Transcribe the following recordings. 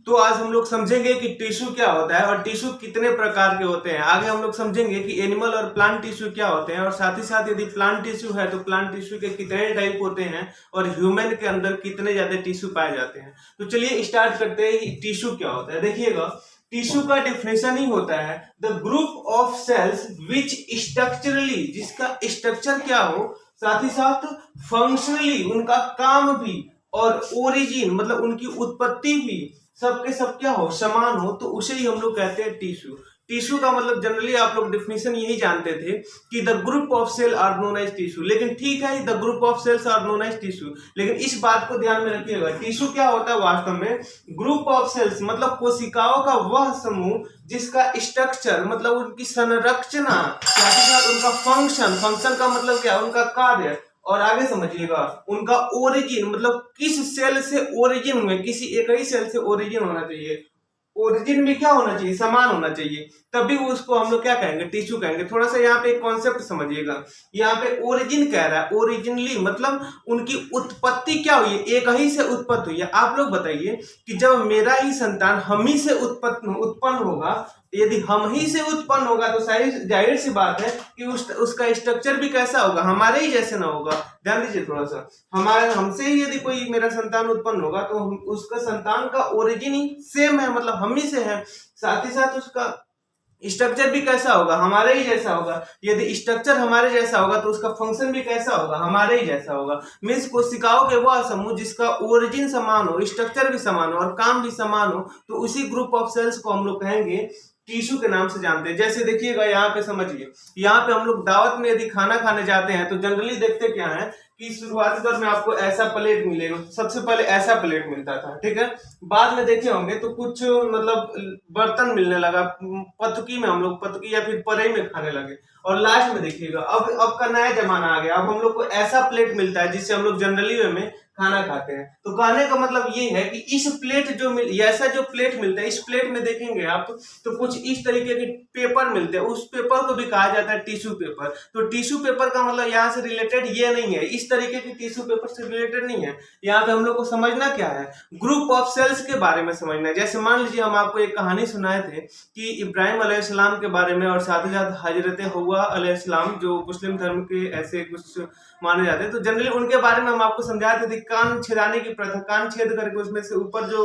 तो आज हम लोग समझेंगे कि टिश्यू क्या होता है और टिश्यू कितने प्रकार के होते हैं। आगे हम लोग समझेंगे कि एनिमल और प्लांट टिश्यू क्या होते हैं और साथ ही साथ यदि प्लांट टिश्यू है तो प्लांट टिश्यू के कितने टाइप होते हैं और ह्यूमन के अंदर कितने ज्यादा टिश्यू पाए जाते हैं। तो चलिए स्टार्ट करते हैं कि टिश्यू क्या होता है। देखिएगा, टिश्यू का डिफिनेशन ही होता है the group of cells which structurally, जिसका स्ट्रक्चर क्या हो, साथ ही साथ फंक्शनली उनका काम भी और ओरिजिन मतलब उनकी उत्पत्ति भी सबके सब क्या हो, समान हो, तो उसे ही हम लोग कहते हैं टिश्यू। टिश्यू का मतलब जनरली आप लोग डिफिनेशन यही जानते थे कि the group of cell are known as tissue, लेकिन ठीक है the group of cells are known as tissue, लेकिन इस बात को ध्यान में रखिएगा टिश्यू क्या होता है वास्तव में। ग्रुप ऑफ सेल्स मतलब कोशिकाओं का वह समूह जिसका स्ट्रक्चर मतलब उनकी संरचना, साथ ही साथ उनका फंक्शन का मतलब क्या है, उनका कार्य, और आगे समझिएगा उनका ओरिजिन मतलब किस सेल से ओरिजिन हुए, किसी एक ही सेल से ओरिजिन होना चाहिए, ओरिजिन भी क्या होना चाहिए, समान होना चाहिए, तभी उसको हम लोग क्या कहेंगे, टिश्यू कहेंगे। थोड़ा सा यहाँ पे एक कॉन्सेप्ट समझिएगा, यहाँ पे ओरिजिन कह रहा है, ओरिजिनली मतलब उनकी उत्पत्ति क्या हुई है, एक ही से उत्पत्ति हुई है। आप लोग बताइए कि जब मेरा ही संतान हम ही से उत्पन्न होगा, यदि हम ही से उत्पन्न होगा तो जाहिर सी बात है कि उसका स्ट्रक्चर भी कैसा होगा, हमारे ही जैसे ना होगा। ध्यान दीजिए थोड़ा सा, हमारे हमसे ही यदि कोई मेरा संतान उत्पन्न होगा तो उसका संतान का ओरिजिन ही सेम है, मतलब हम ही से है, साथ ही साथ उसका स्ट्रक्चर भी कैसा होगा, हमारे ही जैसा होगा। यदि स्ट्रक्चर हमारे जैसा होगा तो उसका फंक्शन भी कैसा होगा, हमारे ही जैसा होगा। मीन्स कोशिकाओं के वह समूह जिसका ओरिजिन समान हो, स्ट्रक्चर भी समान हो और काम भी समान हो, तो उसी ग्रुप ऑफ सेल्स को हम लोग कहेंगे टिश्यू के नाम से जानते हैं। जैसे देखिएगा यहाँ पे समझिए, यहाँ पे हम लोग दावत में यदि खाना खाने जाते हैं तो जनरली देखते क्या है कि शुरुआती दौर में आपको ऐसा प्लेट मिलेगा, सबसे पहले ऐसा प्लेट मिलता था, ठीक है। बाद में देखे होंगे तो कुछ मतलब बर्तन मिलने लगा, पतकी में हम लोग पतकी या फिर परेई में खाने लगे, और लास्ट में देखिएगा अब का नया जमाना आ गया, अब हम लोग को ऐसा प्लेट मिलता है जिससे हम लोग जनरली वे में खाना खाते हैं। तो कहने का मतलब ये है कि इस प्लेट जो ऐसा जो प्लेट मिलता है, इस प्लेट में देखेंगे आप तो कुछ इस तरीके के पेपर मिलते हैं, उस पेपर को भी कहा जाता है टिश्यू पेपर। तो टिश्यू पेपर का मतलब यहाँ से रिलेटेड ये नहीं है, इस तरीके के टिश्यू पेपर से रिलेटेड नहीं है। यहाँ पे हम लोग को समझना क्या है, ग्रुप ऑफ सेल्स के बारे में समझना है। जैसे मान लीजिए हम आपको एक कहानी सुनाए थे कि इब्राहिम अलैहिस्सलाम के बारे में और साथ ही साथ हजरत हव्वा अलैहिस्सलाम जो मुस्लिम धर्म के ऐसे कुछ माने जाते हैं, तो जनरली उनके बारे में हम आपको समझाते थे कान छिदाने की प्रथा, कान छेद करके उसमें से ऊपर जो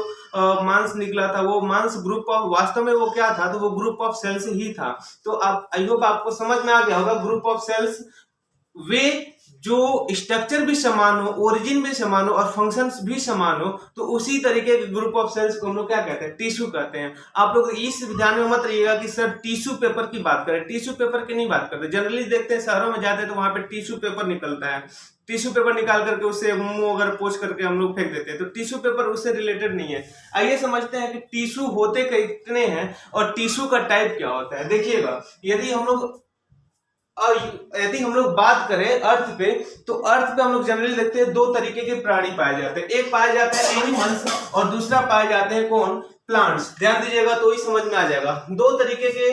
मांस निकला था वो मांस ग्रुप ऑफ, वास्तव में वो क्या था, तो वो ग्रुप ऑफ सेल्स ही था। तो आप आई होप आपको समझ में आ गया होगा, ग्रुप ऑफ सेल्स वे जो स्ट्रक्चर भी समान हो, ओरिजिन भी समान हो और फंक्शंस भी समान हो, तो उसी तरीके के ग्रुप ऑफ सेल्स को हम लोग क्या कहते हैं, टिश्यू कहते हैं। आप लोग इस ध्यान में मत रहिएगा कि सर टिश्यू पेपर की बात करें, टिश्यू पेपर की नहीं बात करते। जनरली देखते हैं शहरों में जाते हैं तो वहां पे टिश्यू पेपर निकलता है, टिश्यू पेपर निकाल करके उससे मुंह अगर पोंछ करके हम लोग फेंक देते हैं, तो टिश्यू पेपर उससे रिलेटेड नहीं है। आइए समझते हैं कि टिश्यू होते कितने हैं और टिश्यू का टाइप क्या होता है। देखिएगा, यदि हम लोग बात करें अर्थ पे, तो अर्थ पे हम लोग जनरली देखते हैं दो तरीके के प्राणी पाए जाते हैं, एक पाए जाते हैं एनिमल्स और दूसरा पाए जाते हैं कौन, प्लांट्स। ध्यान दीजिएगा तो ही समझ में आ जाएगा। दो तरीके के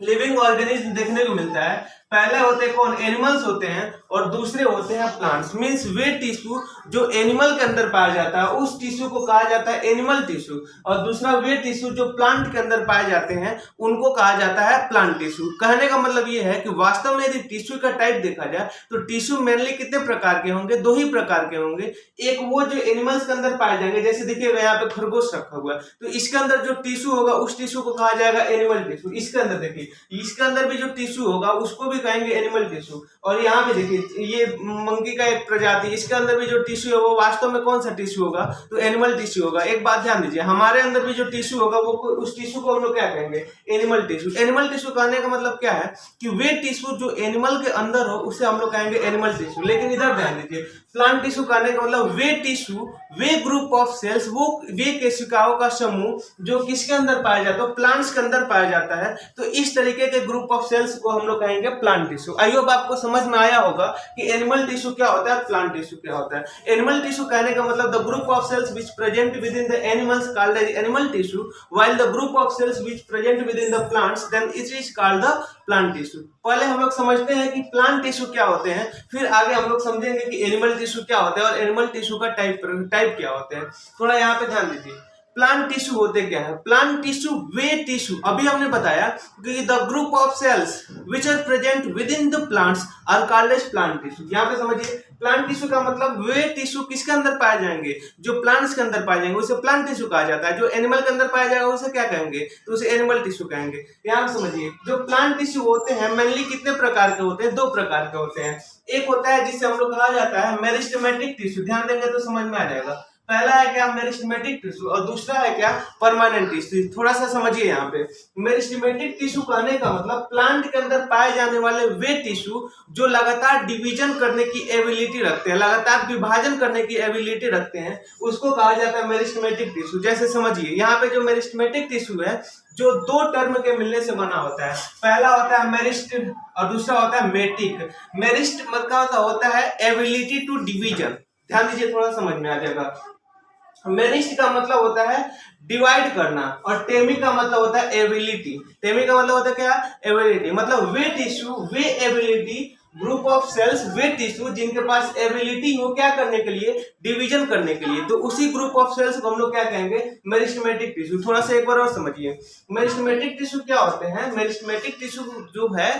लिविंग ऑर्गेनिज्म देखने को मिलता है, पहले होते हैं कौन, एनिमल्स होते हैं और दूसरे होते हैं प्लांट्स। मींस वे टिश्यू जो एनिमल के अंदर पाया जाता है उस टिश्यू को कहा जाता है एनिमल टिश्यू, और दूसरा वे टिश्यू जो प्लांट के अंदर पाए जाते हैं उनको कहा जाता है प्लांट टिश्यू। कहने का मतलब ये है कि वास्तव में यदि टिश्यू का टाइप देखा जाए तो टिश्यू मेनली कितने प्रकार के होंगे, दो ही प्रकार के होंगे। एक वो जो एनिमल्स के अंदर पाए जाएंगे, जैसे देखिएगा यहाँ पे खरगोश रखा हुआ है, तो इसके अंदर जो टिश्यू होगा उस टिश्यू को कहा जाएगा एनिमल टिश्यू। इसके अंदर देखिए, इसके अंदर भी जो टिश्यू होगा उसको भी कहेंगे एनिमल टिश्यू। और यहाँ पे देखिए ये मंकी का एक प्रजाति, इसके अंदर भी जो टिश्यू है वो वास्तव में कौन सा टिश्यू होगा, तो एनिमल टिश्यू होगा। एक बात ध्यान दीजिए, हमारे अंदर भी जो टिश्यू होगा वो उस टिश्यू को हम लोग क्या कहेंगे, एनिमल टिश्यू। एनिमल टिश्यू कहने का मतलब क्या है कि वे टिश्यू जो एनिमल के अंदर हो उसे हम लोग कहेंगे एनिमल टिश्यू। लेकिन इधर ध्यान दीजिए, प्लांट टिश्यू कहने का मतलब वे टिश्यू, वे ग्रुप ऑफ सेल्स, वो वे कोशिकाओं का समूह जो किसके अंदर पाया जाता है, प्लांट्स के अंदर पाया जाता है। तो इस तरीके के ग्रुप ऑफ सेल्स को हम लोग कहेंगे प्लांट टिश्यू। आई होप आपको समझ में आया होगा कि एनिमल टिश्यू क्या होता है, प्लांट टिश्यू क्या होता है। एनिमल टिश्यू कहने का मतलब the group of cells which present within the animals called as animal tissue, while the group of cells which present within the plants then it is called the plant tissue. पहले हम लोग समझते हैं कि plant tissue क्या होते हैं, फिर आगे हम लोग समझेंगे कि एनिमल टिश्यू क्या होता है और एनिमल टिश्यू का टाइप क्या होते हैं। थोड़ा यहाँ पे ध्यान दीजिए, प्लांट टिश्यू होते क्या है? प्लांट टिश्यू वे टिश्यू, अभी हमने बताया कि the group of cells which are present within the plants are called as plant tissue. यहाँ पे समझिए प्लांट टिश्यू का मतलब वे टिश्यू किसके अंदर पाए जाएंगे? जो प्लांट्स के अंदर पाए जाएंगे उसे प्लांट टिश्यू कहा जाता है। जो एनिमल के अंदर पाया जाएगा उसे क्या कहेंगे? तो उसे एनिमल टिश्यू कहेंगे। यहाँ समझिए जो प्लांट टिश्यू होते हैं मेनली कितने प्रकार के होते हैं? 2 प्रकार के होते हैं। एक होता है जिसे हम लोग कहा जाता है मेरिस्टेमेटिक टिश्यू, ध्यान देंगे तो समझ में आ जाएगा। पहला है क्या? मेरिस्टेमेटिक टिश्यू, और दूसरा है क्या? Permanent tissue. थोड़ा सा समझिए यहाँ पे, मेरिस्टेमेटिक टिश्यू कहने का मतलब प्लांट के अंदर पाए जाने वाले वे टिश्यू जो लगातार डिवीजन करने की एबिलिटी रखते हैं, लगातार विभाजन करने की एबिलिटी रखते हैं, उसको कहा जाता है मेरिस्टेमेटिक टिश्यू। जैसे समझिए यहाँ पे जो मेरिस्टेमेटिक टिश्यू है जो 2 टर्म के मिलने से बना होता है। पहला होता है मेरिस्ट और दूसरा होता है मेटिक। मेरिस्ट मतलब होता है एबिलिटी टू डिवीजन, ध्यान दीजिए थोड़ा समझ में आ जाएगा। मेरिस्ट का मतलब होता है डिवाइड करना और टेमी का मतलब होता है एबिलिटी। टेमी का मतलब होता है क्या? एबिलिटी। मतलब वे टिश्यू वे एबिलिटी ग्रुप ऑफ सेल्स वे टिश्यू जिनके पास एबिलिटी हो क्या करने के लिए? डिवीजन करने के लिए। तो उसी ग्रुप ऑफ सेल्स को हम लोग क्या कहेंगे? Meristematic tissue. थोड़ा सा एक बार और समझिए मेरिस्टेमेटिक टिश्यू क्या होते हैं। मेरिस्टेमेटिक टिश्यू जो है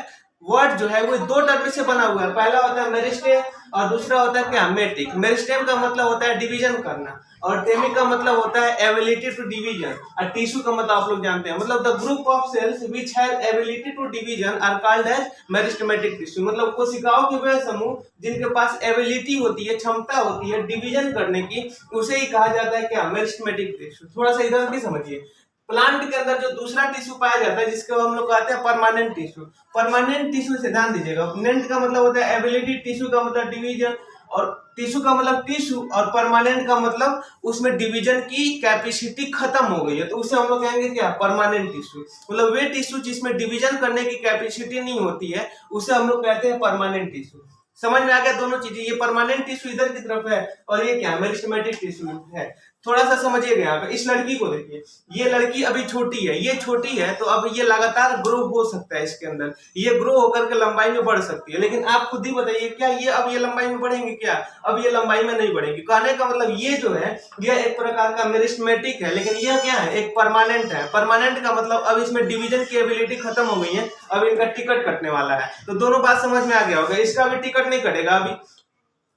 वर्ड जो है वो 2 टर्म से बना हुआ है। पहला होता है मेरिस्टेम और दूसरा होता है क्या? मेटिक। मेरिस्टेम का मतलब होता है डिवीजन करना और टेमिक का मतलब होता है एबिलिटी टू डिवीजन, और टिश्यू का मतलब आप लोग जानते हैं, मतलब the group of cells which have ability to division are called as meristematic tissue. मतलब कोशिकाओं के वह समूह जिनके पास एबिलिटी होती है, क्षमता होती है डिवीजन करने की, उसे ही कहा जाता है क्या? Meristematic tissue. थोड़ा सा इधर भी समझिए, प्लांट के अंदर जो दूसरा टिश्यू पाया जाता है जिसको हम लोग कहते हैं परमानेंट टिश्यू। परमानेंट टिश्यू से ध्यान दीजिएगा, परमानेंट का मतलब होता है एबिलिटी, टिश्यू का मतलब डिवीजन, और टिश्यू का मतलब टिश्यू, और परमानेंट का मतलब उसमें डिवीजन की कैपेसिटी खत्म हो गई है, तो उसे हम लोग कहेंगे क्या? Permanent tissue. मतलब वे टिश्यू जिसमें डिवीजन करने की कैपेसिटी नहीं होती है उसे हम लोग कहते हैं परमानेंट टिश्यू। समझ में आ गया दोनों चीजें? ये परमानेंट टिश्यू इधर की तरफ है और ये क्या? मेरिस्टेमेटिक टिश्यू है। थोड़ा सा समझिएगा यहाँ पे, इस लड़की को देखिए, ये लड़की अभी छोटी है, ये छोटी है, तो अब ये लगातार ग्रो हो सकता है इसके अंदर, ये ग्रो होकर के लंबाई में बढ़ सकती है। लेकिन आप खुद ही बताइए क्या ये अब ये लंबाई में बढ़ेंगे? क्या अब ये लंबाई में नहीं बढ़ेंगी। कहने का मतलब ये जो है ये एक प्रकार का मेरिस्टेमेटिक है, लेकिन ये क्या है? एक परमानेंट है। परमानेंट का मतलब अब इसमें डिवीजन की एबिलिटी खत्म हो गई है, अब इनका टिकट कटने वाला है। तो दोनों बात समझ में आ गया होगा। इसका भी टिकट नहीं कटेगा, अभी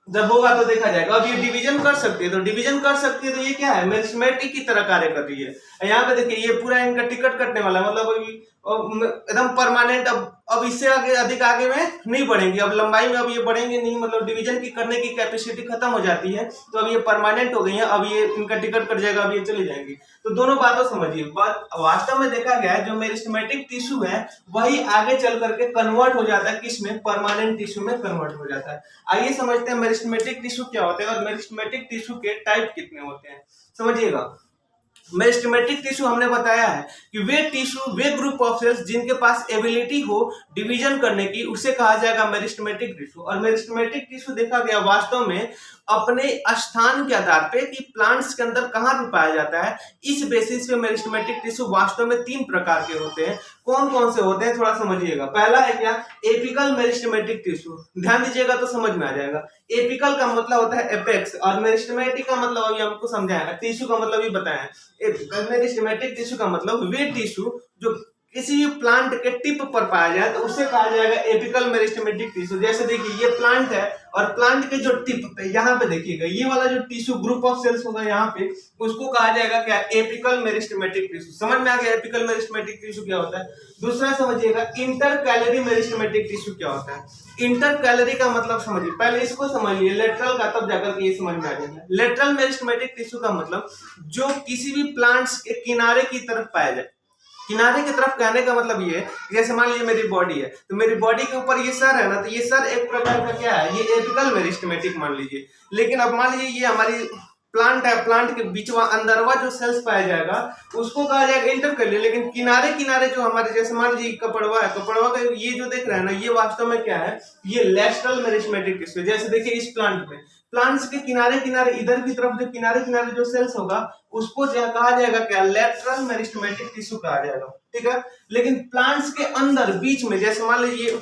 जब होगा तो देखा जाएगा। अब ये डिवीजन कर सकती है, तो डिवीजन कर सकती है, तो ये क्या है? मेरिस्टेमेटिक की तरह कार्य कर रही है। यहाँ पे देखिए ये पूरा इनका टिकट कटने वाला है, मतलब अभी एकदम परमानेंट। अब इससे आगे अधिक आगे में नहीं बढ़ेंगे, अब लंबाई में अब ये बढ़ेंगे नहीं, मतलब डिवीजन की करने की कैपेसिटी खत्म हो जाती है, तो अब ये परमानेंट हो गई है, अब ये इनका टिकट कट जाएगा, अब ये चली जाएंगी। तो दोनों बातों समझिए। वास्तव में देखा गया है जो मेरिस्टेमेटिक टिश्यू है वही आगे चल करके कन्वर्ट हो जाता है किसमें? परमानेंट टिश्यू में कन्वर्ट हो जाता है। आइए समझते हैं मेरिस्टेमेटिक टिश्यू क्या होते हैं और मेरिस्टेमेटिक टिश्यू के टाइप कितने होते हैं। समझिएगा, मेरिस्टेमेटिक टिश्यू हमने बताया है कि वे टिश्यू वे ग्रुप ऑफ सेल्स जिनके पास एबिलिटी हो डिवीजन करने की, उसे कहा जाएगा मेरिस्टेमेटिक टिश्यू। और मेरिस्टेमेटिक टिश्यू देखा गया वास्तव में अपने स्थान के आधार पे कि प्लांट्स के अंदर कहाँ पे पाया जाता है, इस बेसिस पे मेरिस्टेमेटिक टिश्यू वास्तव में 3 प्रकार के होते हैं। कौन कौन से होते हैं थोड़ा समझिएगा। पहला है क्या? Apical meristematic tissue. ध्यान दीजिएगा तो समझ में आ जाएगा। एपिकल का मतलब होता है एपेक्स, और मेरिस्टेमेटिक का मतलब अभी हमको समझाया, टिश्यू का मतलब भी बताया। एपिकल मेरिस्टेमेटिक टिश्यू का मतलब वे टिश्यू जो किसी भी प्लांट के टिप पर पाया जाए तो उसे कहा जाएगा एपिकल मेरिस्टेमेटिक टिश्यू। जैसे देखिए ये प्लांट है और प्लांट के जो टिप पे यहाँ पे देखिएगा ये वाला जो टिश्यू ग्रुप ऑफ सेल्स होगा यहाँ पे, उसको कहा जाएगा क्या? Apical meristematic tissue. समझ में आ गया एपिकल मेरिस्टेमेटिक टिश्यू क्या होता है। दूसरा समझिएगा इंटरकैलरी मेरिस्टेमेटिक टिश्यू क्या होता है। इंटरकैलरी का मतलब समझिए, पहले इसको समझिए लेटरल का, तब जाकर के ये समझ में आ जाएगा। लेटरल मेरिस्टेमेटिक टिश्यू का मतलब जो किसी भी प्लांट्स के किनारे की तरफ पाया जाए। किनारे की तरफ कहने का मतलब ये, जैसे मान लीजिए मेरी बॉडी है, तो मेरी बॉडी के ऊपर ये सर है ना, तो ये सर एक प्रकार का क्या है? ये एपिकल मेरिस्टेमेटिक मान लीजिए। लेकिन अब मान लीजिए ये हमारी प्लांट है, प्लांट के बीचवा अंदरवा जो सेल्स पाया जाएगा उसको कहा जाएगा इंटरकैलरी। लेकिन किनारे किनारे जो हमारे, जैसे मान लीजिए कपड़वा है, कपड़वा का ये जो देख रहे हैं ना, ये वास्तव में क्या है? ये लेटरल मेरिस्टेमेटिक टिश्यू। जैसे देखिए इस प्लांट में, प्लांट्स के किनारे किनारे इधर की तरफ जो किनारे किनारे जो सेल्स होगा उसको कहा जाएगा क्या? लेटरल मेरिस्टेमेटिक टिश्यू कहा जाएगा, ठीक है। लेकिन प्लांट्स के अंदर बीच में, जैसे मान लीजिए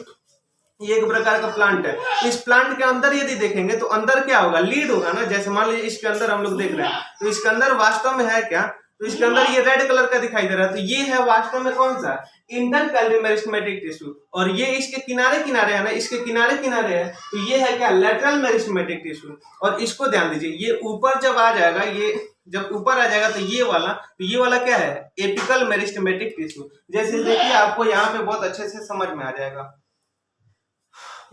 ये एक प्रकार का प्लांट है, इस प्लांट के अंदर यदि देखेंगे तो अंदर क्या होगा? लीड होगा ना। जैसे मान लीजिए इसके अंदर हम लोग देख रहे हैं, तो इसके अंदर वास्तव में है क्या? तो तो इसके अंदर ये रेड कलर का दिखाई दे रहा है, तो ये है वास्तव में कौन सा, इंटरकैलरी मेरिस्टेमेटिक टिश्यू। और ये इसके किनारे किनारे है ना, इसके किनारे किनारे है, तो ये है क्या, लेटरल मेरिस्टेमेटिक टिश्यू। और इसको ध्यान दीजिए, ये ऊपर जब आ जाएगा, ये जब ऊपर आ जाएगा तो ये वाला क्या है, एपिकल मेरिस्टेमेटिक टिश्यू। जैसे देखिए आपको यहाँ पे बहुत अच्छे से समझ में आ जाएगा।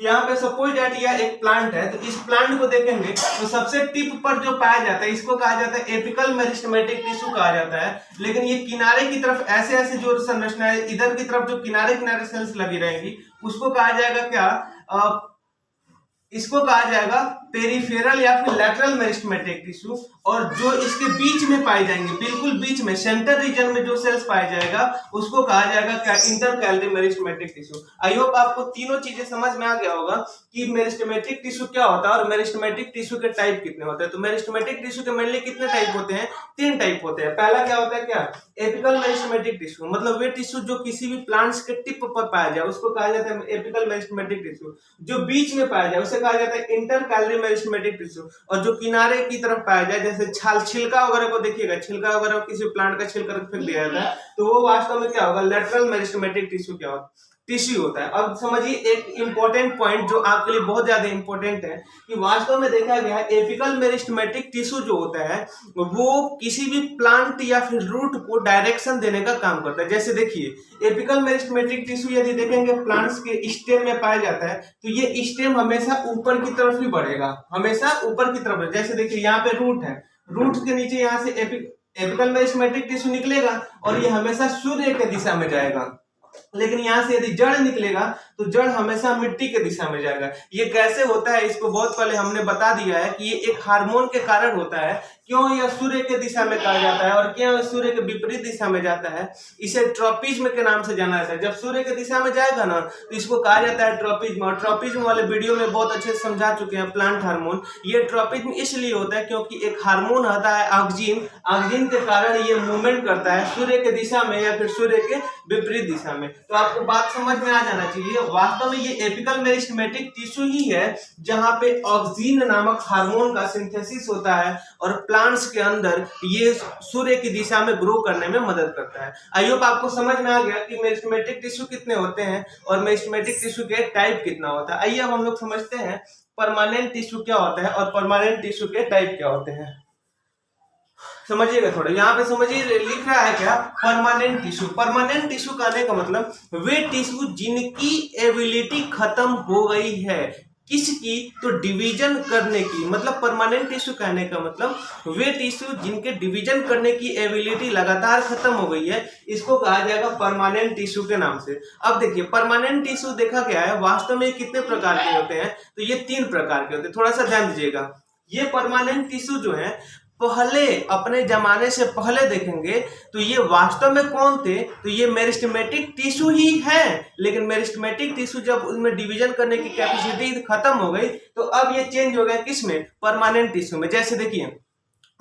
यहाँ पे सपोज दैट यह एक प्लांट है, तो इस प्लांट को देखेंगे तो सबसे टिप पर जो पाया जाता है इसको कहा जाता है एपिकल मेरिस्टेमेटिक टिश्यू कहा जाता है। लेकिन ये किनारे की तरफ ऐसे ऐसे जो संरचना है, इधर की तरफ जो किनारे किनारे सेल्स लगी रहेंगी उसको कहा जाएगा क्या, इसको कहा जाएगा पेरिफेरल या फिर लैटरल मेरिस्टेमेटिक टिश्यू। और जो इसके बीच में पाए जाएंगे, बिल्कुल बीच में सेंटर रीजन में जो सेल्स पाया जाएगा उसको कहा जाएगा क्या, intercalary meristematic tissue. I hope आपको तीनों चीजें समझ में आ गया होगा कि मेरिस्टेमेटिक टिश्यू क्या होता है और मेरिस्टेमेटिक टिश्यू के टाइप कितने होते हैं। तो मेरिस्टेमेटिक टिश्यू के मेनली कितने टाइप होते हैं, 3 टाइप होते हैं। पहला क्या होता है, क्या, एपिकल मेरिस्टेमेटिक टिश्यू, मतलब वे टिश्यू जो किसी भी प्लांट्स के टिप पर पाया जाए उसको कहा जाता है एपिकल मेरिस्टेमेटिक टिश्यू। जो बीच में पाया जाए उसे कहा जाता है इंटरकैलरी मेरिस्टेमेटिक टिश्यू। और जो किनारे की तरफ पाया जाए, जैसे छिलका वगैरह को देखिएगा, छिलका वगैरह किसी प्लांट का छिलका फेंक दिया जाता है, तो वो वास्तव में क्या होगा, लेटरल मेरिस्टेमेटिक टिश्यू क्या होता टिश्यू होता है। अब समझिए एक इंपॉर्टेंट पॉइंट जो आपके लिए बहुत ज्यादा इंपॉर्टेंट है कि वास्तव में देखा गया है एपिकल मेरिस्टेमेटिक टिश्यू जो होता है वो किसी भी प्लांट या फिर रूट को डायरेक्शन देने का काम करता है। जैसे देखिए एपिकल मेरिस्टेमेटिक टिश्यू यदि देखेंगे प्लांट्स के स्टेम में पाया जाता है, तो ये स्टेम हमेशा ऊपर की तरफ ही बढ़ेगा, हमेशा ऊपर की तरफ। जैसे देखिए यहाँ पे रूट है, रूट के नीचे यहाँ से एपिकल मेरिस्टेमेटिक टिश्यू निकलेगा और ये हमेशा सूर्य के दिशा में जाएगा। लेकिन यहाँ से यदि जड़ निकलेगा तो जड़ हमेशा मिट्टी के दिशा में जाएगा। ये कैसे होता है, इसको बहुत पहले हमने बता दिया है कि ये एक हार्मोन के कारण होता है। क्यों यह सूर्य के दिशा में कहा जाता है और क्यों सूर्य के विपरीत दिशा में जाता है, इसे ट्रॉपिज्म के नाम से जाना जाता है। जब सूर्य के दिशा में जाएगा ना तो इसको कहा जाता है ट्रॉपिज्म। और ट्रॉपिज्म वाले वीडियो में बहुत अच्छे से समझा चुके हैं प्लांट हार्मोन। ये ट्रॉपिज्म इसलिए होता है क्योंकि एक हार्मोन आता है ऑक्सिन, ऑक्सिन के कारण ये मूवमेंट करता है सूर्य के दिशा में या फिर सूर्य के विपरीत दिशा में। तो आपको बात समझ में आ जाना चाहिए, वास्तव में ये एपिकल मेरिस्टेमेटिक टिश्यू ही है जहां पे ऑक्सिन नामक हार्मोन का सिंथेसिस होता है और प्लांट्स के अंदर ये सूर्य की दिशा में ग्रो करने में मदद करता है। आई होप आपको समझ में आ गया कि मेरिस्टेमेटिक टिश्यू कितने होते हैं और मेरिस्टेमेटिक टिश्यू के टाइप कितना होता है। आइए अब हम लोग समझते हैं परमानेंट टिश्यू क्या होता है और परमानेंट टिश्यू के टाइप क्या होते हैं। समझिएगा थोड़ा, यहाँ पे समझिए लिख रहा है क्या, परमानेंट टिश्यू। परमानेंट टिश्यू कहने का मतलब वे टिश्यू जिनकी एबिलिटी खत्म हो गई है, किसकी, तो डिवीजन करने की। मतलब परमानेंट टिश्यू कहने का मतलब वे टिश्यू जिनके डिवीजन करने की एबिलिटी लगातार खत्म हो गई है, इसको कहा जाएगा परमानेंट टिश्यू के नाम से। अब देखिए परमानेंट टिश्यू देखा गया है वास्तव में कितने प्रकार के होते हैं, तो ये 3 प्रकार के होते हैं। थोड़ा सा ध्यान दीजिएगा, ये परमानेंट टिश्यू जो है पहले अपने जमाने से पहले देखेंगे तो ये वास्तव में कौन थे, तो ये मेरिस्टेमेटिक टिश्यू ही है। लेकिन मेरिस्टेमेटिक टिश्यू जब उनमें डिवीजन करने की कैपेसिटी खत्म हो गई तो अब ये चेंज हो गया किसमें, परमानेंट टिश्यू में। जैसे देखिए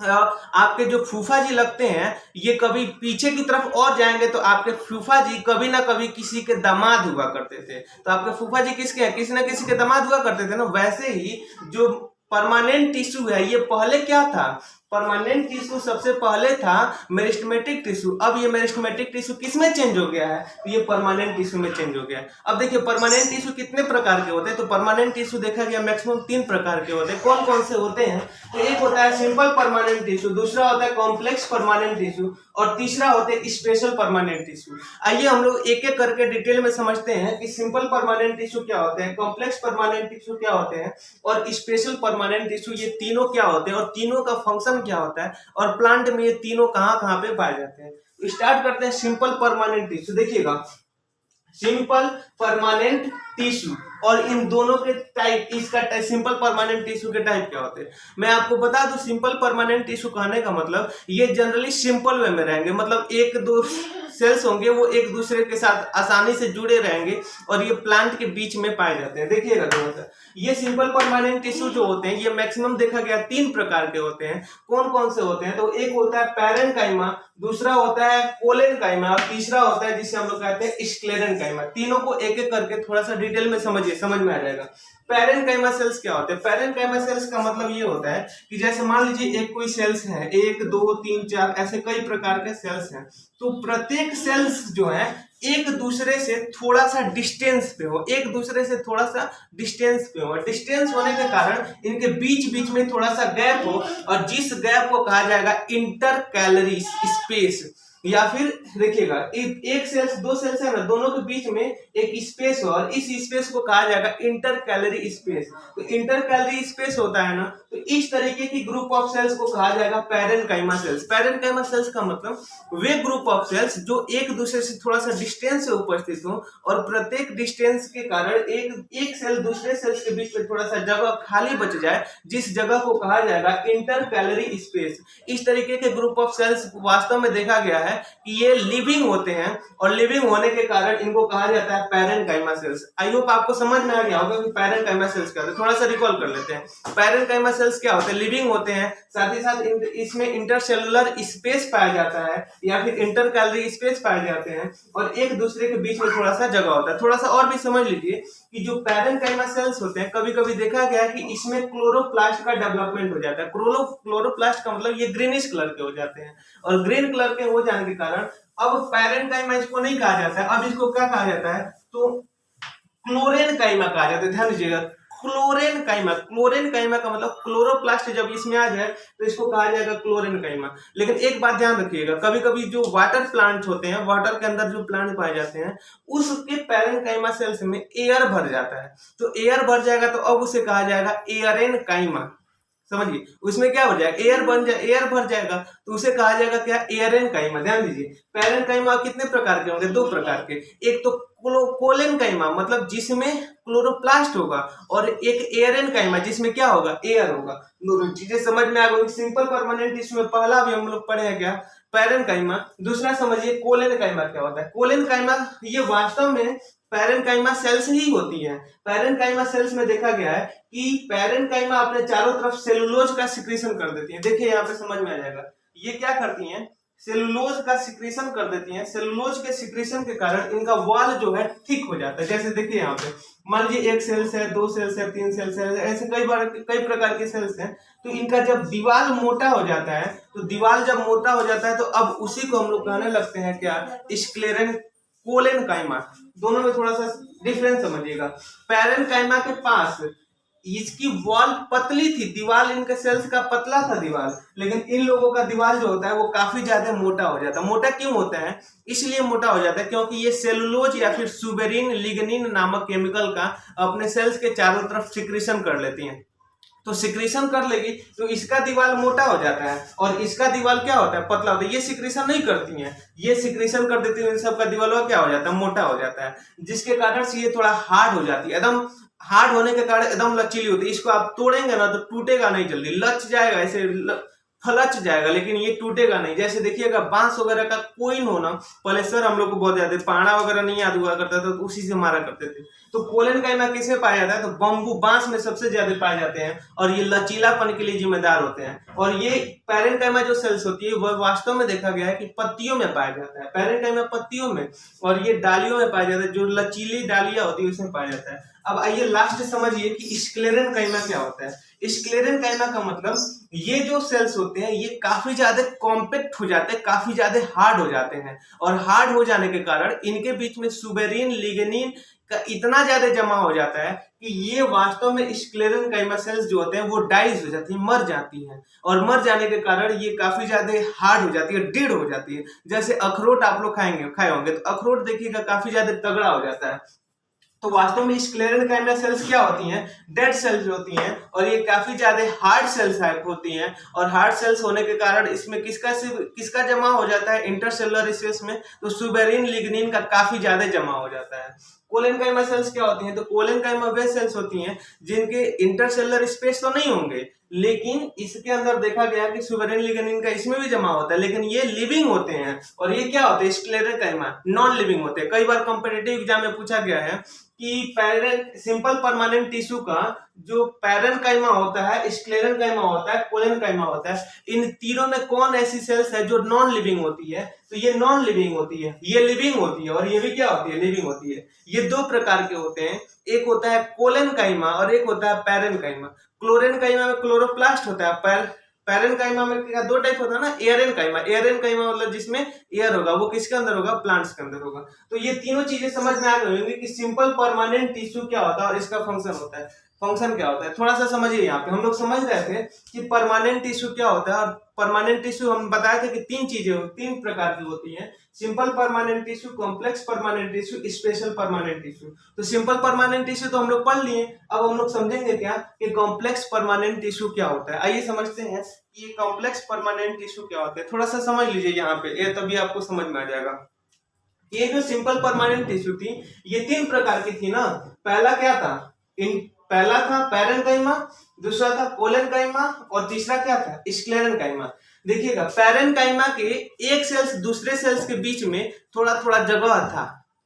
आपके जो फूफा जी लगते हैं ये कभी पीछे की तरफ और जाएंगे तो आपके फूफा जी कभी ना कभी किसी के दामाद हुआ करते थे। तो आपके फूफा जी किसके हैं, किसी ना किसी के दामाद हुआ करते थे ना। वैसे ही जो परमानेंट टिश्यू है ये पहले क्या था, परमानेंट टिश्यू सबसे पहले था मेरिस्टेमेटिक टिश्यू। अब ये मेरिस्टेमेटिक टिश्यू किसमें चेंज हो गया है, तो ये परमानेंट टिश्यू में चेंज हो गया है। अब देखिए परमानेंट टिश्यू कितने प्रकार के होते हैं, तो परमानेंट टिश्यू देखा गया मैक्सिमम 3 प्रकार के होते हैं। कौन कौन से होते हैं, तो एक होता है सिंपल परमानेंट टिश्यू, दूसरा होता है कॉम्प्लेक्स परमानेंट टिश्यू और तीसरा होता है स्पेशल परमानेंट टिश्यू। आइए हम लोग एक एक करके डिटेल में समझते हैं कि सिंपल परमानेंट टिश्यू क्या होते हैं, कॉम्प्लेक्स परमानेंट टिश्यू क्या होते हैं और स्पेशल परमानेंट टिश्यू, ये तीनों क्या होते हैं और तीनों का फंक्शन क्या होता है और प्लांट में ये तीनों कहां कहां पे पाए जाते हैं। स्टार्ट करते हैं सिंपल परमानेंट टिश्यू। देखिएगा सिंपल परमानेंट टिश्यू और इन दोनों के टाइप, इसका सिंपल परमानेंट टिश्यू के टाइप क्या होते हैं मैं आपको बता दूं। सिंपल परमानेंट टिश्यू कहने का मतलब ये जनरली सिंपल वे में रहेंगे, मतलब 1-2 सेल्स होंगे वो एक दूसरे के साथ आसानी से जुड़े रहेंगे और ये प्लांट के बीच में पाए जाते हैं। देखिएगा थोड़ा सा, ये सिंपल परमानेंट टिश्यू जो होते हैं ये मैक्सिमम देखा गया 3 प्रकार के होते हैं। कौन कौन से होते हैं, तो एक होता है पैरेन्काइमा, दूसरा होता है कोलेनकाइमा और तीसरा होता है जिसे हम लोग कहते हैं स्क्लेरेन्काइमा। तीनों को एक एक करके थोड़ा सा डिटेल में समझिए। समझिए, समझ में आ जाएगा। पैरेनकाइमा सेल्स क्या होते हैं? पैरेनकाइमा सेल्स का मतलब ये होता है कि जैसे मान लीजिए एक कोई सेल्स है, 1 2 3 4 ऐसे कई प्रकार के सेल्स हैं, तो प्रत्येक सेल्स जो है एक दूसरे से थोड़ा सा डिस्टेंस पे हो, एक दूसरे से थोड़ा सा डिस्टेंस पे हो। डिस्टेंस होने के कारण इनके बीच बीच में थोड़ा सा गैप हो, और जिस गैप को कहा जाएगा इंटर कैलोरी स्पेस। या फिर देखिएगा एक सेल्स, दो सेल्स है ना, दोनों के बीच में एक स्पेस हो, और इस स्पेस को कहा जाएगा इंटर कैलोरी स्पेस। तो इंटर कैलोरी स्पेस होता है ना, तो इस तरीके की ग्रुप ऑफ सेल्स को कहा जाएगा पैरेनकाइमा सेल्स। पैरेनकाइमा सेल्स का मतलब वे ग्रुप ऑफ सेल्स जो एक दूसरे से थोड़ा सा डिस्टेंस से उपस्थित हो, और प्रत्येक डिस्टेंस के कारण एक सेल दूसरे सेल्स के बीच में थोड़ा सा जगह खाली बच जाए, जिस जगह को कहा जाएगा इंटर कैलोरी स्पेस। इस तरीके के ग्रुप ऑफ सेल्स वास्तव में देखा गया है कि ये लिविंग होते हैं, और लिविंग होने के कारण इनको कहा जाता है पैरेनकाइमा सेल्स। आई होप आपको समझ में आ गया होगा कि पैरेनकाइमा सेल्स क्या होते हैं। थोड़ा सा रिकॉल कर लेते हैं। पैरेनकाइमा सेल्स क्या होते हैं? लिविंग होते हैं, साथ ही साथ इसमें इंटरसेलुलर स्पेस पाया जाता है, या फिर इंटर कैलोरी स्पेस पाए जाते हैं, और एक दूसरे के बीच में थोड़ा सा जगह होता है। थोड़ा सा और भी समझ लीजिए कि जो पैरेनकाइमा सेल्स होते हैं, कभी कभी देखा गया है कि इसमें क्लोरोप्लास्ट का डेवलपमेंट हो जाता है। क्लोरोप्लास्ट का मतलब ये ग्रीनिश कलर के हो जाते हैं, और ग्रीन कलर के हो जाने के कारण अब पैरेनकाइमा इसको नहीं कहा जाता है, अब इसको क्या कहा जाता है? तो क्लोरेनकाइमा कहा जाता है। ध्यान दीजिएगा, क्लोरेनकाइमा। क्लोरेनकाइमा का मतलब क्लोरोप्लास्ट जब इसमें आ जाए तो इसको कहा जाएगा क्लोरेनकाइमा। लेकिन एक बात ध्यान रखिएगा, कभी कभी जो वाटर प्लांट्स होते हैं, वाटर के अंदर जो प्लांट पाए जाते हैं, उसके पैरेनकाइमा सेल्स में एयर भर जाता है। तो एयर भर जाएगा तो अब उसे कहा जाएगा एयरेनकाइमा। समझिए, उसमें क्या हो जाएगा? एयर भर जाएगा, तो उसे कहा जाएगा क्या? एयरेनकाइमा। ध्यान दीजिए, पैरेनकाइमा कितने प्रकार के होंगे? 2 प्रकार के। एक तो कोलेनकाइमा, मतलब जिसमें क्लोरोप्लास्ट होगा, और एक एयरेनकाइमा जिसमें क्या होगा? एयर होगा। दोनों चीजें समझ में आ गई। सिंपल परमानेंट टिश्यू में पहला भी हम लोग पढ़े हैं क्या? पैरेनकाइमा। दूसरा समझिए कोलेनकाइमा क्या होता है। कोलेनकाइमा ये वास्तव में पैरेनकाइमा सेल्स ही होती है। पैरेनकाइमा सेल्स में देखा गया है कि पैरेनकाइमा अपने चारों तरफ सेलुलोज का सिक्रीशन कर देती है। देखिए यहाँ पे समझ में आ जाएगा, ये क्या करती हैं? सेलुलोज का सिक्रीशन कर देती हैं। सेलुलोज के सिक्रीशन के कारण इनका वॉल जो है थिक हो जाता है। जैसे देखिए यहाँ पे मान लीजिए 1 सेल्स है, 2 सेल्स है, 3 सेल्स है, ऐसे कई प्रकार के सेल्स हैं। तो इनका जब दीवार मोटा हो जाता है, तो दीवार जब मोटा हो जाता है तो अब उसी को हम लोग कहने लगते हैं क्या? स्क्लेरन कोलेनकाइमा। दोनों में थोड़ा सा डिफरेंस समझिएगा। पैरेनकाइमा के पास इसकी वॉल पतली थी, दीवार इनके सेल्स का पतला था दीवार, लेकिन इन लोगों का दीवार जो होता है वो काफी ज्यादा मोटा हो जाता है। मोटा क्यों होता है? इसलिए मोटा हो जाता है क्योंकि ये सेलुलोज या फिर सुबेरिन लिग्निन नामक केमिकल का अपने सेल्स के चारों तरफ सिक्रीशन कर लेती हैं। तो सिक्रीशन कर लेगी तो इसका दीवार मोटा हो जाता है, और इसका दीवार क्या होता है? पतला होता है। ये सिक्रीशन नहीं करती हैं, ये सिक्रीशन कर देती है, इन सबका दीवार क्या हो जाता है? मोटा हो जाता है, जिसके कारण से ये थोड़ा हार्ड हो जाती है। एकदम हार्ड होने के कारण एकदम लचीली होती है। इसको आप तोड़ेंगे ना तो टूटेगा नहीं जल्दी, लच जाएगा, ऐसे फलच जाएगा, लेकिन ये टूटेगा नहीं। जैसे देखिएगा बांस वगैरह का कोइन होना, पहले सर हम लोग को बहुत ज्यादा पाड़ा वगैरह नहीं याद हुआ करता था, तो उसी से मारा करते थे। तो कोलेनकाइमा किसमें पाया जाता है? तो बम्बू, बांस में सबसे ज्यादा पाए जाते हैं, और ये लचीलापन के लिए जिम्मेदार होते हैं। और ये पैरेनकाइमा जो सेल्स होती है वह वास्तव में देखा गया है कि पत्तियों में पाया जाता है। पैरेनकाइमा पत्तियों में, और ये डालियों में पाया जाता है, जो लचीली डालियां होती है उसमें पाया जाता है। अब आइए लास्ट समझिए कि स्क्लेरेनकाइमा क्या होता है। स्क्लेरेनकाइमा का मतलब ये जो सेल्स होते हैं ये काफी ज्यादा कॉम्पैक्ट हो जाते हैं, काफी ज्यादा हार्ड हो जाते हैं, और हार्ड हो जाने के कारण इनके बीच में सुबेरिन लिग्निन का इतना ज्यादा जमा हो जाता है कि ये वास्तव में स्क्लेरेनकाइमा सेल्स जो होते हैं वो डाइज हो जाती है, मर जाती हैं, और मर जाने के कारण ये काफी ज्यादा हार्ड हो जाती है, डेड हो जाती है। जैसे अखरोट आप लोग खाए होंगे, तो अखरोट देखिएगा काफी ज्यादा तगड़ा हो जाता है। तो वास्तव में स्क्लेरेनकाइमा सेल्स क्या होती हैं? डेड सेल्स होती हैं, और ये काफी ज्यादा हार्ड सेल्स होती हैं, और हार्ड सेल्स होने के कारण इसमें किसका जमा हो जाता है? इंटरसेलुलर स्पेस में, तो सुबेरिन लिग्निन का काफी ज्यादा जमा हो जाता है। कोलेनकाइमा सेल्स क्या होती हैं? तो कोलेनकाइमा वे सेल्स होती हैं जिनके इंटरसेलुलर स्पेस तो नहीं होंगे, लेकिन इसके अंदर देखा गया कि सुबेरिन लिग्निन का इसमें भी जमा होता है, लेकिन ये लिविंग होते हैं। और ये क्या होते हैं? स्क्लेरेनकाइमा नॉन लिविंग होते हैं। कई बार कॉम्पिटिटिव एग्जाम में पूछा गया है कि सिंपल परमानेंट टिश्यू का जो पैरेनकाइमा होता है, स्क्लेरेनकाइमा होता है, कोलेनकाइमा होता है, इन तीनों में कौन ऐसी सेल्स है जो नॉन लिविंग होती है? तो ये नॉन लिविंग होती है, ये लिविंग होती है और ये भी क्या होती है? लिविंग होती है। ये दो प्रकार के होते हैं, एक होता है कोलेनकाइमा और एक होता है पैरेनकाइमा। क्लोरेनकाइमा में क्लोरोप्लास्ट होता है, पैरेनकाइमा में क्या दो टाइप होता है ना, एयरेनकाइमा। एयरेनकाइमा मतलब जिसमें एयर होगा, वो किसके अंदर होगा? प्लांट्स के अंदर होगा। तो ये तीनों चीजें समझ में आ गई होंगी कि सिंपल परमानेंट टिश्यू क्या होता है और इसका फंक्शन होता है। फंक्शन क्या होता है थोड़ा सा समझिए। यहाँ पे हम लोग समझ रहे थे कि परमानेंट टिश्यू क्या होता है, और परमानेंट टिश्यू हम बताए थे कि तीन प्रकार की होती हैं, simple permanent tissue, complex permanent tissue, special permanent tissue. तो सिंपल परमानेंट टिश्यू तो हम लोग पढ़ लिए, अब हम लोग समझेंगे क्या कि कॉम्प्लेक्स परमानेंट टिश्यू क्या होता है। आइए समझते हैं कि ये कॉम्प्लेक्स परमानेंट टिश्यू क्या होता है। थोड़ा सा समझ लीजिए यहाँ पे, ये तभी आपको समझ में आ जाएगा। ये जो सिंपल परमानेंट टिश्यू थी, ये तीन प्रकार की थी ना। पहला क्या था? पहला था पैरेनकाइमा, दूसरा था कोलेनकाइमा और तीसरा क्या था? स्क्लेरेनकाइमा। देखिएगा, पैरेनकाइमा के एक सेल्स दूसरे सेल्स के बीच में थोड़ा थोड़ा जगह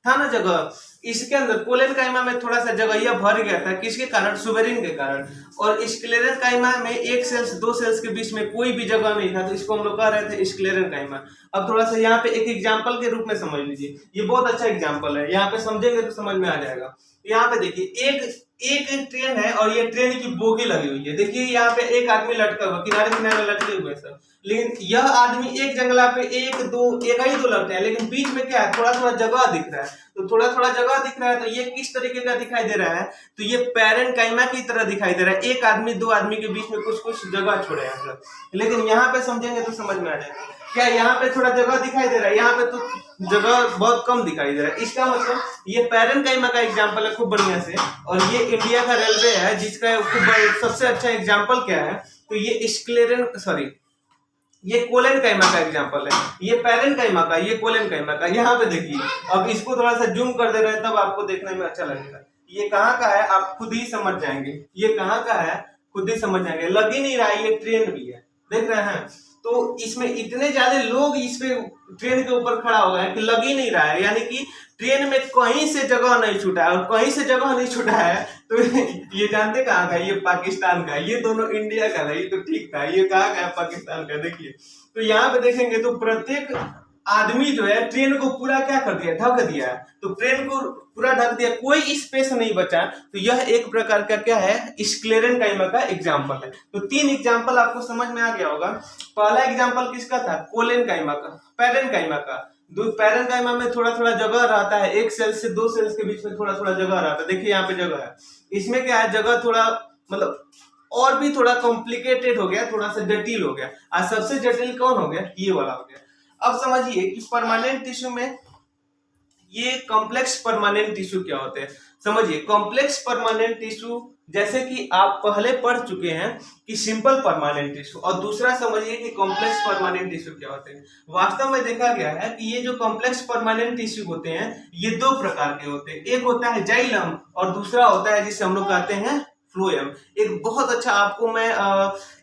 था ना जगह। इसके अंदर कोलेनकाइमा में थोड़ा सा जगह यह भर गया था, किसके कारण? सुबेरिन के कारण। और स्क्लेरेनकाइमा में एक सेल्स दो सेल्स के बीच में कोई भी जगह नहीं था, तो इसको हम लोग कह रहे थे स्क्लेरेनकाइमा। अब थोड़ा सा यहाँ पे एक एग्जांपल के रूप में समझ लीजिए, ये बहुत अच्छा एग्जांपल है, यहाँ पे समझेंगे तो समझ में आ जाएगा। यहाँ पे देखिए, एक ट्रेन है और ये ट्रेन की बोगी लगी हुई है। देखिए यहाँ पे एक आदमी लटका हुआ, किनारे किनारे लटके हुए सब, लेकिन यह आदमी एक जंगला पे एक ही दो लटके हैं, लेकिन बीच में क्या है? थोड़ा थोड़ा जगह दिख रहा है। तो थोड़ा थोड़ा जगह दिख रहा है, तो ये किस तरीके का दिखाई दे रहा है? तो ये पैरेनकाइमा की तरह दिखाई दे रहा है। एक आदमी दो आदमी के बीच में कुछ कुछ जगह छोड़े हैं सब, लेकिन यहाँ पे समझेंगे तो समझ में आ जाएगा। क्या यहाँ पे थोड़ा जगह दिखाई दे रहा है? यहाँ पे तो जगह बहुत कम दिखाई दे रहा है। इसका मतलब ये पैरेनकाइमा का एग्जांपल है खूब बढ़िया से। और ये इंडिया का रेलवे है, जिसका सबसे अच्छा एग्जांपल क्या है? तो ये ये कोलेनकाइमा का एग्जांपल है, ये पैरेनकाइमा का, ये कोलेनकाइमा का। यहाँ पे देखिए, अब इसको थोड़ा सा जूम कर दे रहे हैं, तब आपको देखने में अच्छा लगेगा। ये कहाँ का है आप खुद ही समझ जाएंगे, ये कहाँ का है खुद ही समझ जाएंगे। लग ही नहीं रहा है, ये ट्रेन भी है, देख रहे हैं। तो इसमें इतने ज्यादा लोग इस पे ट्रेन के ऊपर खड़ा हो गए कि लग ही नहीं रहा है, यानी कि ट्रेन में कहीं से जगह नहीं छूटा है। और कहीं से जगह नहीं छूटा है तो ये जानते कहाँ का? ये पाकिस्तान का। ये दोनों इंडिया का था, ये तो ठीक था। ये कहाँ का है? पाकिस्तान का। देखिए, तो यहाँ पे देखेंगे तो प्रत्येक आदमी जो है ट्रेन को पूरा क्या कर दिया? ढक दिया है। तो ट्रेन को पूरा ढक दिया, कोई स्पेस नहीं बचा। तो यह एक प्रकार का क्या है? स्क्लेरेनकाइमा का एग्जांपल है। तो तीन एग्जांपल आपको समझ में आ गया होगा। पहला एग्जांपल किसका था? कोलेनकाइमा का, पैरेनकाइमा का। पैरेनकाइमा में थोड़ा थोड़ा जगह रहता है, एक सेल से दो सेल्स के बीच में थोड़ा थोड़ा जगह रहता है। देखिए यहाँ पे जगह है, इसमें क्या है? जगह थोड़ा मतलब और भी थोड़ा कॉम्प्लिकेटेड हो गया, थोड़ा सा जटिल हो गया। आज सबसे जटिल कौन हो गया? ये वाला हो गया। अब समझिए कि परमानेंट टिश्यू में ये कॉम्प्लेक्स परमानेंट टिश्यू क्या होते हैं। समझिए, कॉम्प्लेक्स परमानेंट टिश्यू जैसे कि आप पहले पढ़ चुके हैं कि सिंपल परमानेंट टिश्यू, और दूसरा समझिए कि कॉम्प्लेक्स परमानेंट टिश्यू क्या होते हैं। वास्तव में देखा गया है कि ये जो कॉम्प्लेक्स परमानेंट टिश्यू होते हैं, ये दो प्रकार के होते हैं। एक होता है जाइलम और दूसरा होता है जिसे हम लोग कहते हैं फ्लोएम। एक बहुत अच्छा आपको मैं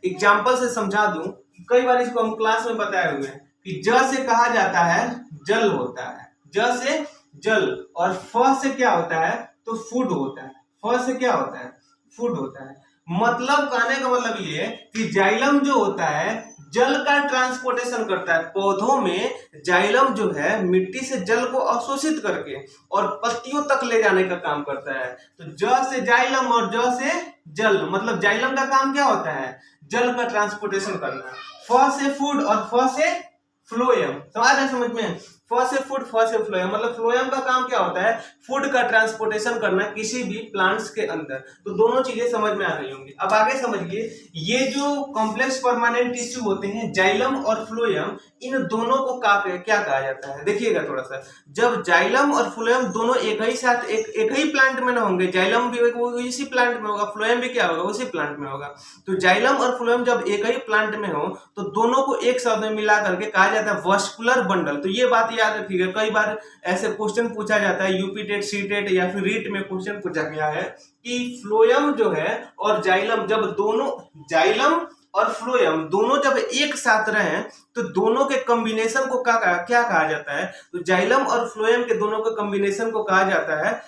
एग्जाम्पल से समझा दूं, कई बार इसको हम क्लास में बताए हुए हैं कि ज से कहा जाता है जल होता है, ज से जल, और फ से क्या होता है? तो फूड होता है। फ से क्या होता है? फूड होता है। मतलब कहने का मतलब ये है कि जाइलम जो होता है जल का ट्रांसपोर्टेशन करता है। पौधों में जाइलम जो है मिट्टी से जल को अवशोषित करके और पत्तियों तक ले जाने का काम करता है। तो ज से जाइलम और ज से जल, मतलब जाइलम का काम क्या होता है? जल का ट्रांसपोर्टेशन करना। फ से फूड और फ से फ्लोएम, समझ में? फ से फूड, फ से फ्लोएम, मतलब फ्लोएम का काम क्या होता है? फूड का ट्रांसपोर्टेशन करना किसी भी प्लांट्स के अंदर। तो दोनों चीजें समझ में आ गई होंगी। अब आगे समझिए, ये जो कॉम्प्लेक्स परमानेंट टिश्यू होते हैं जाइलम और फ्लोएम, इन दोनों को क्या कहा जाता है? देखिएगा थोड़ा सा, जब जाइलम और फ्लोएम दोनों एक ही साथ एक ही प्लांट में ना होंगे, जाइलम भी इसी प्लांट में होगा, फ्लोएम भी क्या होगा? उसी प्लांट में होगा। तो जाइलम और फ्लोएम जब एक ही प्लांट में हो तो दोनों को एक साथ में मिला करके कहा जाता है वस्कुलर बंडल। तो ये बात याद रखिएगा, कई बार ऐसे क्वेश्चन पूछा जाता है, यूपी टेट, सी टेट या फिर रीट में क्वेश्चन पूछा गया है कि फ्लोएम जो है और जाइलम, जब दोनों जाइलम और फ्लोएम दोनों जब एक साथ रहे तो दोनों के कॉम्बिनेशन को क्या कहा जाता है? तो जाइलम और फ्लोएम के दोनों के कॉम्बिनेशन को कहा जाता है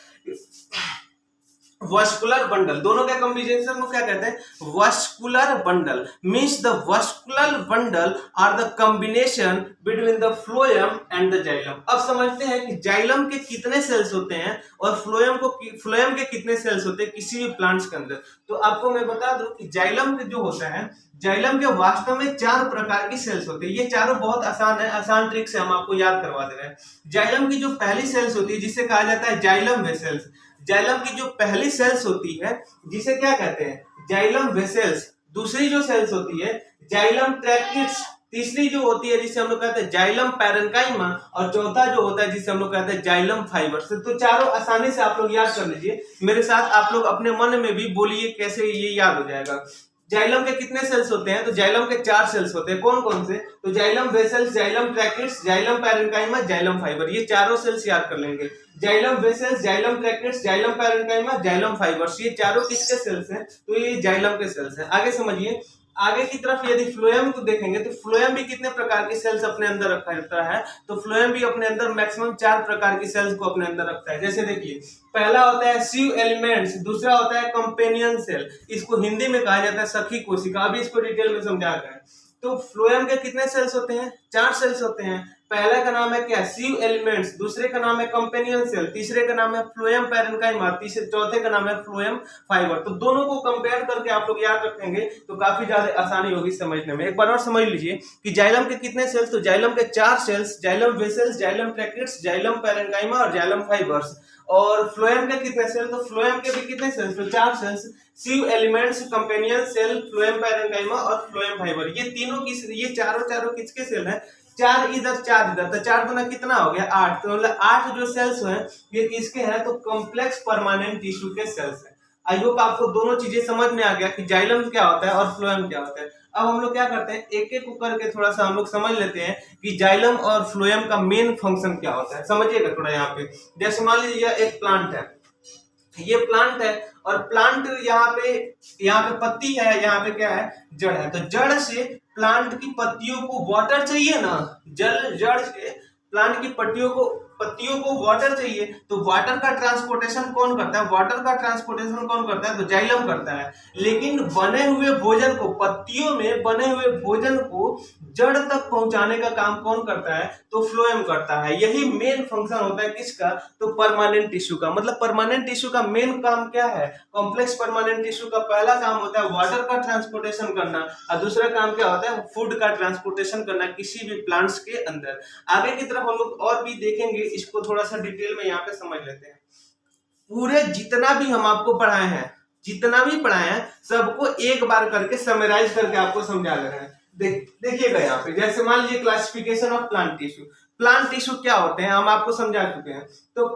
वस्कुलर बंडल, दोनों का कॉम्बिनेशन को क्या कहते हैं, vascular bundle. Means the vascular bundle are the combination between the phloem and the xylem. अब समझते हैं कि जाइलम के कितने सेल्स होते हैं और फ्लोएम के कितने सेल्स होते हैं किसी भी प्लांट्स के अंदर। तो आपको मैं बता दूं कि जाइलम जो होता है, जाइलम के वास्तव में 4 प्रकार की सेल्स होती है। ये चारों बहुत आसान है, आसान ट्रिक से हम आपको याद करवा दे रहे हैं। जाइलम की जो पहली सेल्स होती है जिसे कहा जाता है जाइलम वेसेल्स, जाइलम की जो पहली सेल्स होती है जिसे क्या कहते हैं, जाइलम वेसेल्स। दूसरी जो सेल्स होती है जाइलम ट्रैक्टिस, तीसरी जो होती है जिसे हम लोग कहते हैं जाइलम पैरेन्काइमा, और चौथा जो होता है जिसे हम लोग कहते हैं जाइलम फाइबर्स। तो चारों आसानी से आप लोग याद कर लीजिए मेरे साथ, आप लोग अपने मन में भी बोलिए कैसे ये याद हो जाएगा। जाइलम के कितने सेल्स होते हैं, तो जाइलम के 4 सेल्स होते हैं। कौन कौन से, तो xylem vessels, xylem tracheids, xylem parenchyma, xylem fiber, ये चारों सेल्स याद कर लेंगे। Xylem vessels, xylem tracheids, xylem parenchyma, xylem fibers, ये चारों किसके सेल्स हैं, तो ये जाइलम के सेल्स हैं। आगे समझिए, आगे की तरफ यदि फ्लोएम को देखेंगे तो फ्लोएम भी कितने प्रकार की सेल्स अपने अंदर रखता है, तो फ्लोएम भी अपने अंदर मैक्सिमम 4 प्रकार की सेल्स को अपने अंदर रखता है। जैसे देखिए, पहला होता है सीव एलिमेंट्स, दूसरा होता है कंपेनियन सेल, इसको हिंदी में कहा जाता है सखी कोशिका। अभी इसको डिटेल में समझाते हैं। तो फ्लोएम के कितने सेल्स होते हैं, 4 सेल्स होते हैं। पहला का नाम है क्या, सीव एलिमेंट्स, दूसरे का नाम है कंपेनियन सेल, तीसरे का नाम है फ्लोएम पैरेन्काइमा, चौथे का नाम है फ्लोएम फाइबर। तो दोनों को कंपेयर करके आप लोग याद रखेंगे तो काफी ज्यादा आसानी होगी समझने में। एक बार और समझ लीजिए कि जाइलम के कितने सेल्स, तो जाइलम के 4 cells, xylem vessels, xylem tracheids, xylem parenchyma और जाइलम फाइबर्स। और फ्लोएम के कितने सेल्स, तो फ्लोएम के भी कितने सेल्स, तो 4 cells, sieve elements, companion cell, phloem parenchyma और फ्लोएम फाइबर। ये तीनों ये चारों किसके सेल हैं, 4 इधर 4 इधर, तो 4 गुना कितना हो गया 8। तो मतलब 8 जो सेल्स हैं ये किसके हैं, तो कॉम्प्लेक्स परमानेंट टिश्यू के सेल्स हैं। आई होप आपको दोनों चीजें समझ में आ गया कि जाइलम क्या होता है और फ्लोएम क्या होता है। अब हम लोग क्या करते हैं, एक एक करके थोड़ा सा हम लोग समझ लेते हैं कि जाइलम और फ्लोएम का मेन फंक्शन क्या होता है। समझिएगा थोड़ा यहाँ पे, जैसे मान लीजिए एक प्लांट है, ये प्लांट है और प्लांट यहाँ पे पत्ती है, यहाँ पे क्या है, जड़ है। तो जड़ से प्लांट की पत्तियों को वाटर चाहिए ना, जड़ से प्लांट की पत्तियों को वाटर चाहिए। तो वाटर का ट्रांसपोर्टेशन कौन करता है, वाटर का ट्रांसपोर्टेशन कौन करता है, तो जाइलम करता है। लेकिन बने हुए भोजन को, पत्तियों में बने हुए भोजन को जड़ तक पहुंचाने का काम कौन करता है, तो फ्लोएम करता है। यही मेन फंक्शन होता है किसका, तो परमानेंट टिश्यू का। मतलब परमानेंट टिश्यू का मेन काम क्या है, कॉम्प्लेक्स परमानेंट टिश्यू का पहला काम होता है वाटर का ट्रांसपोर्टेशन करना, और दूसरा काम क्या होता है, फूड का ट्रांसपोर्टेशन करना किसी भी प्लांट्स के अंदर। आगे की तरफ हम लोग और भी देखेंगे, इसको थोड़ा सा डिटेल में यहाँ पे समझ लेते हैं। पूरे जितना भी हम आपको पढ़ाए हैं, जितना भी पढ़ाए हैं, सबको एक बार करके समराइज करके आपको समझा दे रहे हैं। देखिएगा यहाँ पे, जैसे मान लीजिए classification of plant tissue. Plant tissue क्या होते हैं हम आपको समझा चुके हैं। तो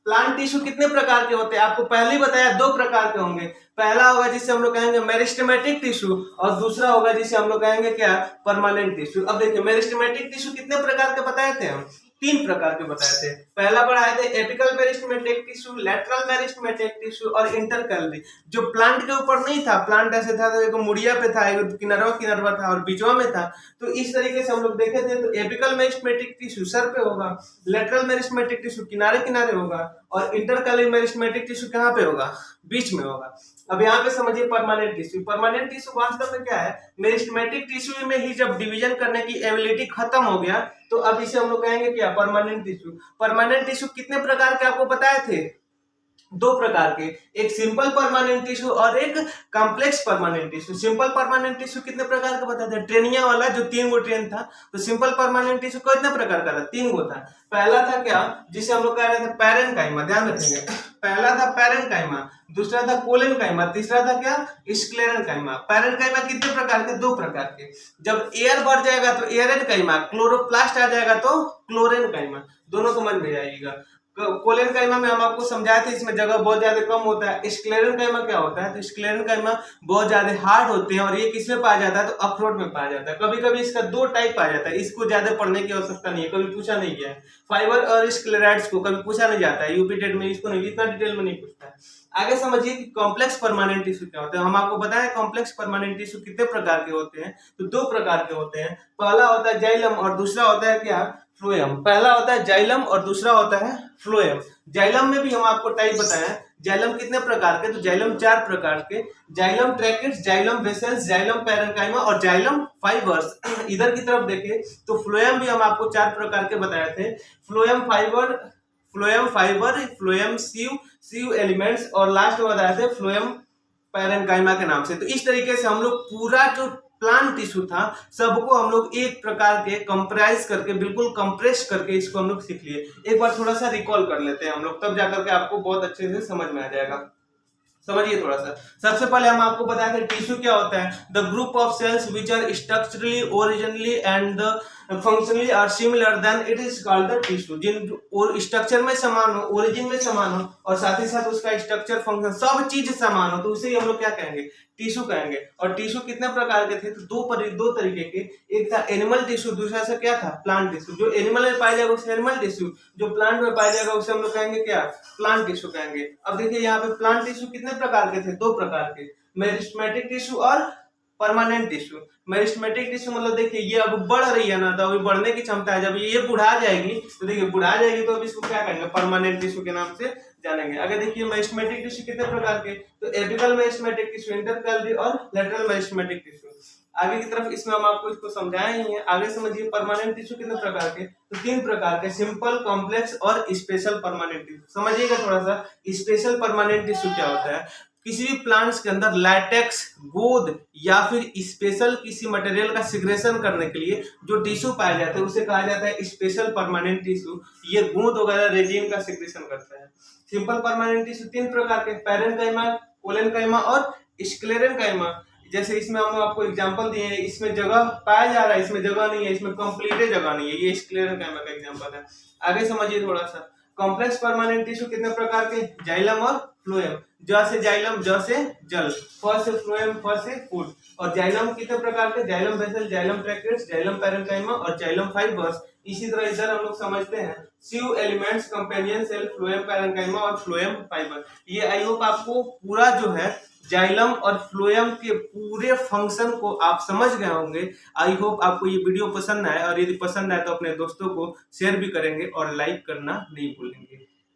प्लांट टिश्यू कितने प्रकार के होते हैं, आपको पहले ही बताया 2 प्रकार के होंगे। पहला होगा जिसे हम लोग कहेंगे मेरिस्टेमेटिक टिश्यू, और दूसरा होगा जिसे हम लोग कहेंगे क्या, परमानेंट टिश्यू। अब देखिए मेरिस्टेमेटिक टिश्यू कितने प्रकार के बताए थे हम, 3 प्रकार के बताए थे। पहला पढ़ाए थे apical meristematic tissue, lateral meristematic tissue और इंटरकैलरी। जो प्लांट के ऊपर नहीं था, प्लांट ऐसे था, एक मुड़िया पे था, एक किनारवा था और बीचवा में था। तो इस तरीके से हम लोग देखे थे। तो एपिकल मेरिस्टेमेटिक टिश्यू सर पे होगा, लेटरल मेरिस्टेमेटिक टिश्यू किनारे किनारे होगा, और इंटरकैलरी मेरिस्टेमेटिक टिश्यू कहाँ पे होगा, बीच में होगा। अब यहाँ पे समझिए परमानेंट टिश्यू। परमानेंट टिश्यू वास्तव में क्या है, मेरिस्टेमेटिक टिश्यू में ही जब डिवीजन करने की एबिलिटी खत्म हो गया तो अब इसे हम लोग कहेंगे क्या, परमानेंट टिश्यू। परमानेंट टिश्यू कितने प्रकार के आपको बताए थे, 2 प्रकार के, एक सिंपल परमानेंट टिश्यू और एक complex permanent tissue. Simple permanent tissue कितने प्रकार का बताते हैं, ट्रेनिया वाला जो 3 गो ट्रेन था। तो सिंपल परमानेंट टिश्यू कितने प्रकार का था, 3 गो था। पहला था क्या, जिसे हम लोग कह रहे थे पैरेन्काइमा, ध्यान रखेंगे। पहला था पैरेन्काइमा, दूसरा था कोलेनकाइमा, तीसरा था क्या, स्क्लेरेनकाइमा। पैरेन्काइमा कितने प्रकार के, 2 प्रकार के। जब एयर बढ़ जाएगा तो एरेनकाइमा, क्लोरोप्लास्ट आ जाएगा तो क्लोरेनकाइमा। दोनों को मन में जाइएगा। कोलेनकाइमा में हम आपको समझाए थे, इसमें जगह बहुत ज्यादा कम होता है। स्क्लेरेनकाइमा क्या होता है, तो स्क्लेरेनकाइमा बहुत ज्यादा हार्ड होते हैं, और ये किसमें पाया जाता है, तो अखरोट में पाया जाता है। कभी कभी इसका 2 टाइप पाया जाता है, इसको ज्यादा पढ़ने की आवश्यकता नहीं है, कभी पूछा नहीं गया है। फाइबर और स्क्लेराइड्स को कभी पूछा नहीं जाता है, यूपी टेट में इसको नहीं, इतना डिटेल में नहीं पूछता है। आगे समझिए कि कॉम्प्लेक्स परमानेंट टिश्यू क्या होता है। हम आपको बताएं कॉम्प्लेक्स परमानेंट टिश्यू कितने प्रकार के होते हैं, तो 2 प्रकार के होते हैं। पहला होता है जाइलम और दूसरा होता है क्या, फ्लोएम। पहला होता है जाइलम और दूसरा होता है फ्लोएम। जाइलम में भी हम आपको टाइप बताए हैं। जाइलम कितने प्रकार के, तो जाइलम 4 प्रकार के, xylem tracheids, xylem vessels, xylem parenchyma और जाइलम फाइबर्स। इधर की तरफ देखें तो फ्लोएम भी हम आपको 4 प्रकार के बताए थे। फ्लोएम फाइबर, फ्लोएम सीव एलिमेंट्स और लास्ट में बताए थे फ्लोएम पैरेन्काइमा के नाम से। तो इस तरीके से हम लोग पूरा जो प्लांट टिश्यू था सबको हम लोग एक प्रकार के कंप्राइज करके, बिल्कुल कंप्रेस करके इसको हम लोग सीख लिए। एक बार थोड़ा सा रिकॉल कर लेते हैं हम लोग, तब जाकर के आपको बहुत अच्छे से समझ में आ जाएगा। समझिए थोड़ा सा। सबसे पहले हम आपको बताया कि टिश्यू क्या होता है। The group of cells which are structurally, originally and functionally are similar, then it is called the tissue. जिन स्ट्रक्चर में समान हो, ओरिजिन में समान हो और साथ ही साथ उसका स्ट्रक्चर, फंक्शन सब चीज समान हो, तो उसे हम लोग क्या कहेंगे, टिश्यू कहेंगे। और टिश्यू कितने प्रकार के थे, तो दो तरीके के। एक था एनिमल टिश्यू, दूसरा से क्या था, प्लांट टिश्यू। जो एनिमल में पाया जाएगा उसे एनिमल टिश्यू, जो प्लांट में पाया जाएगा उसे हम लोग कहेंगे क्या, प्लांट टिश्यू कहेंगे। अब देखिए यहाँ पे प्लांट टिश्यू कितने प्रकार के थे, 2 प्रकार के, मेरिस्टेमेटिक टिश्यू और परमानेंट टिश्यू। मेरिस्टेमेटिक टिश्यू मतलब देखिए ये अब बढ़ रही है ना, तो अभी बढ़ने की क्षमता है। जब ये बुढ़ा जाएगी तो देखिए बुढ़ा जाएगी तो अब इसको क्या कहेंगे, परमानेंट टिश्यू के नाम से जानेंगे। अगर देखिए मेरिस्टेमेटिक टिश्यू कितने प्रकार के, तो एपिकल मेरिस्टेमेटिक टिश्यू, इंटरकैलरी और लेटरल मेरिस्टेमेटिक टिश्यू। आगे की तरफ इसमें हम आपको इसको समझाए ही है। आगे समझिए परमानेंट टिश्यू कितने प्रकार के, तो 3 प्रकार के, सिंपल, कॉम्प्लेक्स और स्पेशल परमानेंट टिश्यू। समझिएगा थोड़ा सा, स्पेशल परमानेंट टिश्यू क्या होता है। किसी भी प्लांट्स के अंदर लैटेक्स, गोंद या फिर स्पेशल किसी मटेरियल का सिग्रेशन करने के लिए जो टिश्यू पाया जाता है उसे कहा जाता है स्पेशल परमानेंट टिश्यू। ये गोंद वगैरह रेजिन का सिग्रेशन करता है। सिंपल परमानेंट टिश्यू 3 प्रकार के, पैरेन्काइमा, कोलेनकाइमा और स्क्लेरेनकाइमा। जैसे इसमें हम आपको एग्जांपल दिए हैं, इसमें जगह पाया जा रहा है, इसमें जगह नहीं है, इसमें कंप्लीट जगह नहीं है, ये स्क्लेरेनकाइमा का एग्जांपल है। आगे समझिए थोड़ा सा। कॉम्प्लेक्स परमानेंट टिश्यू कितने प्रकार के, जाइलम और फ्लोएम। ज से जाइलम, ज से जल, फ से फ्लोएम, फ से फूड। और जाइलम कितने प्रकार के, xylem vessel, xylem tracheids, xylem parenchyma और जाइलम फाइबर्स। इसी तरह इधर हम लोग समझते हैं sieve elements, companion cell, phloem parenchyma और फ्लोएम फाइबर। ये आई होप आपको पूरा जो है जाइलम और फ्लोएम के पूरे फंक्शन को आप समझ गए होंगे। आई होप आपको ये वीडियो पसंद आए, और यदि पसंद आए तो अपने दोस्तों को शेयर भी करेंगे और लाइक करना नहीं भूलेंगे।